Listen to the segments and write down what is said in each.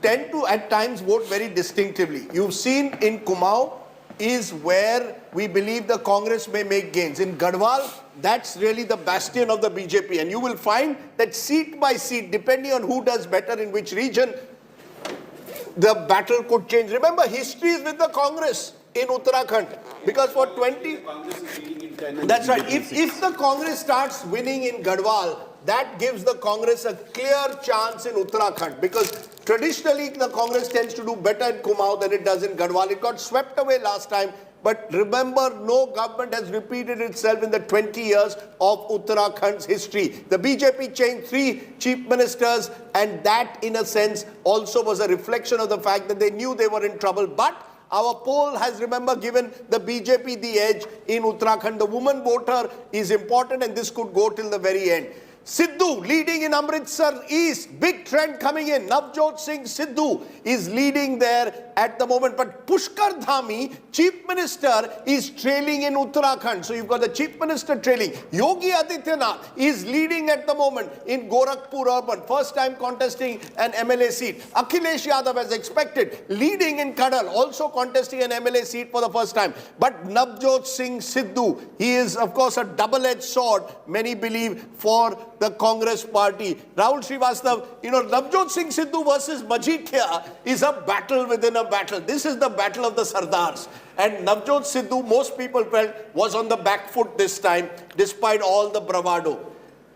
tend to at times vote very distinctively. You've seen in Kumaon is where we believe the Congress may make gains. In Garhwal, that's really the bastion of the BJP. And you will find that seat by seat, depending on who does better in which region, the battle could change. Remember, history is with the Congress in Uttarakhand. Because for 20... That's right. If the Congress starts winning in Garhwal, that gives the Congress a clear chance in Uttarakhand. Because traditionally, the Congress tends to do better in Kumaon than it does in Garhwal. It got swept away last time. But remember, no government has repeated itself in the 20 years of Uttarakhand's history. The BJP changed 3 chief ministers, and that, in a sense, also was a reflection of the fact that they knew they were in trouble. But our poll has, remember, given the BJP the edge in Uttarakhand. The woman voter is important, and this could go till the very end. Sidhu leading in Amritsar East, big trend coming in. Navjot Singh Sidhu is leading there at the moment. But Pushkar Dhami, Chief Minister, is trailing in Uttarakhand. So you've got the Chief Minister trailing. Yogi Adityanath is leading at the moment in Gorakhpur Urban, first time contesting an MLA seat. Akhilesh Yadav, as expected, leading in Karhal, also contesting an MLA seat for the first time. But Navjot Singh Sidhu, he is, of course, a double-edged sword, many believe, for the Congress party. Rahul Srivastav, Navjot Singh Sidhu versus Majithia is a battle within a battle. This is the battle of the Sardars. And Navjot Sidhu, most people felt, was on the back foot this time, despite all the bravado.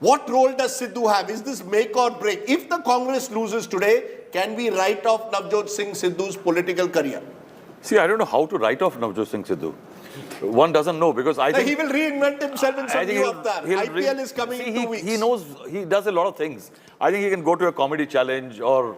What role does Sidhu have? Is this make or break? If the Congress loses today, can we write off Navjot Singh Sidhu's political career? See, I don't know how to write off Navjot Singh Sidhu. One doesn't know, because I think... he will reinvent himself in some new avatar. IPL is coming in 2 weeks. He knows, he does a lot of things. I think he can go to a comedy challenge or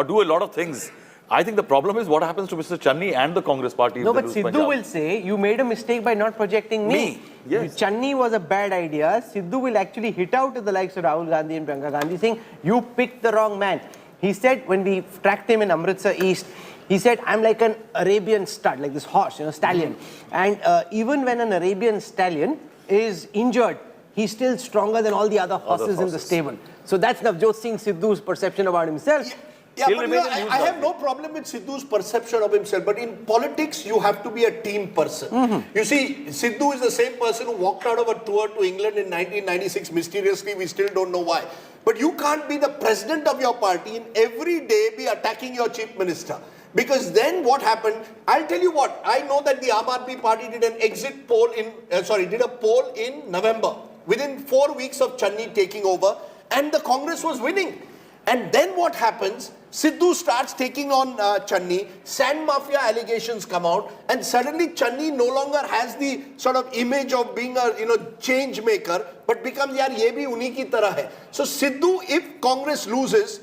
do a lot of things. I think the problem is what happens to Mr. Channi and the Congress party. No, but Sidhu will say, you made a mistake by not projecting me. Yes. Channi was a bad idea. Sidhu will actually hit out at the likes of Rahul Gandhi and Priyanka Gandhi, saying, you picked the wrong man. He said, when we tracked him in Amritsar East, he said, I'm like an Arabian stud, like this horse, stallion. And even when an Arabian stallion is injured, he's still stronger than all the other horses in the stable. So that's Navjot Singh Sidhu's perception about himself. Yeah, but I have no problem with Sidhu's perception of himself. But in politics, you have to be a team person. You see, Sidhu is the same person who walked out of a tour to England in 1996 mysteriously. We still don't know why. But you can't be the president of your party and every day be attacking your chief minister. Because then what happened, I'll tell you what, I know that the Aam Aadmi party did an exit poll did a poll in November, within 4 weeks of Channi taking over, and the Congress was winning. And then what happens, Sidhu starts taking on Channi, sand mafia allegations come out, and suddenly Channi no longer has the sort of image of being a change maker, but becomes, yaar, ye bhi uni ki tarah hai. So Sidhu, if Congress loses,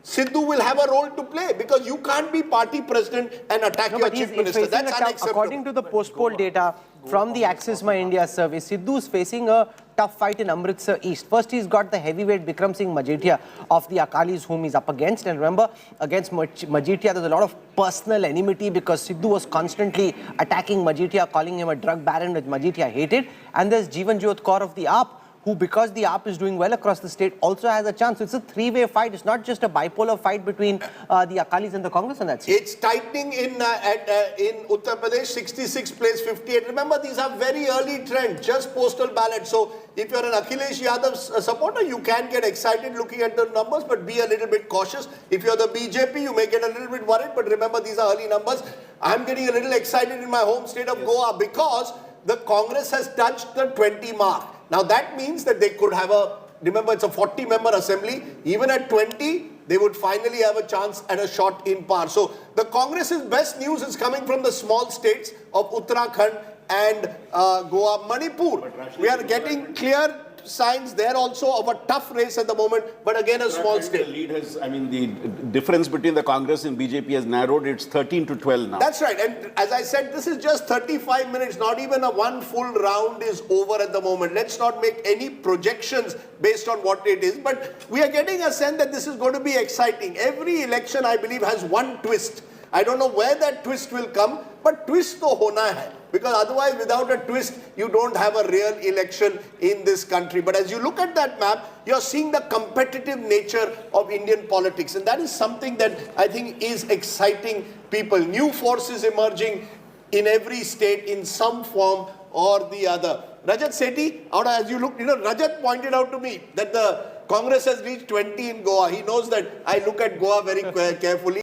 Sidhu will have a role to play, because you can't be party president and attack your chief minister. That's unacceptable. According to the post-poll data from the Axis My India survey, Sidhu is facing a tough fight in Amritsar East. First, he's got the heavyweight Bikram Singh Majithia of the Akalis, whom he's up against. And remember, against Majithia, there's a lot of personal enmity, because Sidhu was constantly attacking Majithia, calling him a drug baron, which Majithia hated. And there's Jeevan Jyot Kaur of the AAP, who, because the AAP is doing well across the state, also has a chance. So it's a three-way fight. It's not just a bipolar fight between the Akalis and the Congress on that state. It's tightening in Uttar Pradesh, 66 plays 58. Remember, these are very early trends, just postal ballots. So if you're an Akhilesh Yadav supporter, you can get excited looking at the numbers, but be a little bit cautious. If you're the BJP, you may get a little bit worried, but remember, these are early numbers. I'm getting a little excited in my home state of Goa, because the Congress has touched the 20 mark. Now that means that they could have remember, it's a 40-member assembly. Even at 20, they would finally have a chance at a shot in power. So the Congress's best news is coming from the small states of Uttarakhand and Goa. Manipur, we are getting clear signs there also of a tough race at the moment, but again a small state. The lead has, the difference between the Congress and BJP has narrowed. It's 13 to 12 now. That's right. And as I said, this is just 35 minutes. Not even a one full round is over at the moment. Let's not make any projections based on what it is. But we are getting a sense that this is going to be exciting. Every election, I believe, has one twist. I don't know where that twist will come, but twist to hona hai. because otherwise without a twist, you don't have a real election in this country. But as you look at that map, you're seeing the competitive nature of Indian politics. And that is something that I think is exciting people. New forces emerging in every state in some form or the other. Rajat Sethi, as you look, Rajat pointed out to me that the Congress has reached 20 in Goa. He knows that I look at Goa very carefully.